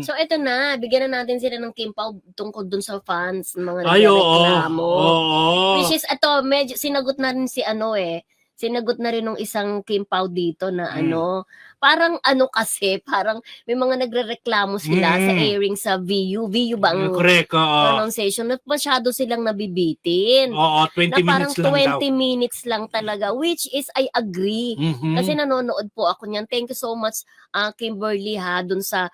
So eto na, bigyan na natin sila ng Kim Pao tungkol dun sa fans, mga Ay, oo. nagreklamo. Oo. Which is, medyo sinagot na rin sinagot na rin ng isang Kim Pao dito na parang kasi, parang may mga nagrereklamo sila sa airing sa VU ba ang Correct, oo. pronunciation, na masyado silang nabibitin. Oo, 20 Na parang minutes lang daw. 20 minutes lang talaga, which is I agree. Kasi nanonood po ako niyan. Thank you so much, Kimberly, dun sa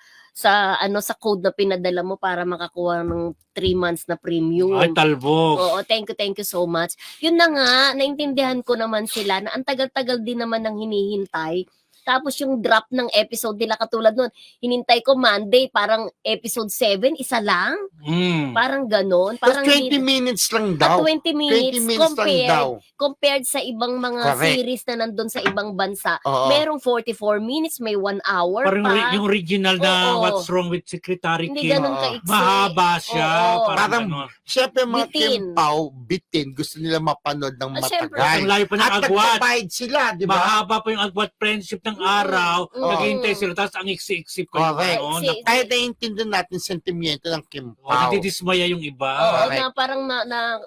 code na pinadala mo para makakuha ng 3 months na premium. Ay, talbog. Oo, thank you so much. Yun na nga, naintindihan ko naman sila na ang tagal-tagal din naman ng hinihintay. Tapos yung drop ng episode nila, katulad nun, hinintay ko Monday, parang episode 7, isa lang. Parang ganon. Parang 20 minutes lang daw. 20 minutes, 20 minutes lang daw. compared sa ibang mga Correct. series na nandun sa ibang bansa. Oo. Merong 44 minutes, may 1 hour Parang pa. yung original na Oo. What's Wrong with Secretary Hindi Kim. ganun kaiksi. Mahaba siya. Oo. Parang Parang, siyempre mga Bitin. Kim-Pao, bitin, gusto nila mapanood ng Syempre. matagal. Ang layo pa ng At agwat. nagbabayad sila, di ba? Mahaba pa yung agwat friendship ng araw. Naghihintay sila. Tapos ang iksi-iksi pa Correct. yung Iksi. Kahit naiintindihan natin sentimiento ng Kim-Pao. Nadidismaya yung iba. Oo, Correct. na parang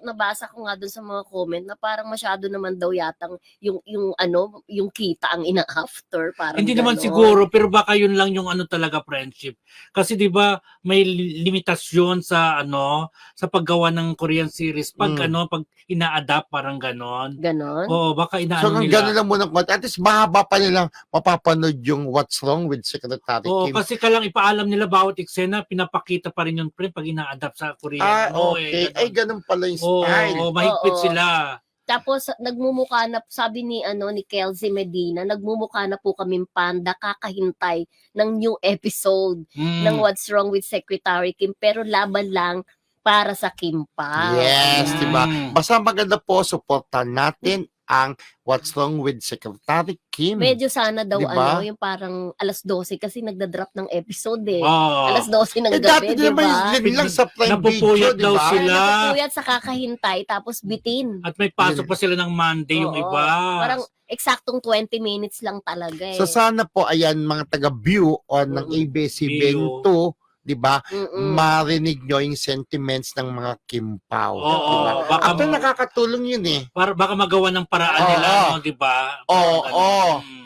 nabasa ko nga dun sa mga comment na parang masyado naman daw yatang yung kita ang ina-after, parang Hindi naman ganon. siguro, pero baka yun lang yung talaga friendship. Kasi 'di ba may limitasyon sa sa paggawa ng Korean series pag pag ina-adapt parang ganon. Ganon? Oo, baka So, inaano hanggang nila. gano'n lang muna konti. At least, mahaba pa nilang mapapanood yung What's Wrong with Secretary Oo, Kim. kasi kalang ipaalam nila bawat eksena, pinapakita pa rin yung print pag ina-adapt sa Korean. Okay. Ay, ganun pala yung style. Oo, mahigpit Oo. sila. Tapos nagmumukha na, sabi ni Kelsey Medina, nagmumukha na po kaming panda kakahintay ng new episode ng What's Wrong with Secretary Kim, pero laban lang para sa Kim Pao. Yes, Ayan. di ba? Basta maganda po, supportan natin ang What's Wrong with Secretary Kim. Medyo sana daw Diba? yung parang alas 12 kasi nagda-drop ng episode Oo. Alas 12 ng Eh, gabi, dati di naman ba? yun lang sa Prime Napupuyat Video, di daw ba? sila. Napupuyat sa kakahintay tapos bitin. At may pasok pa sila ng Monday yung Oo. iba. Parang eksaktong 20 minutes lang talaga So sana po, ayan, mga taga-view o ng ABS-CBN 2, di ba? Marinig nyo yung sentiments ng mga Kim-Pao. Oo, Diba? baka, At nakakatulong yun eh. baka magawa ng paraan Oo. nila, di ba? Oo, Parang ganun. oo.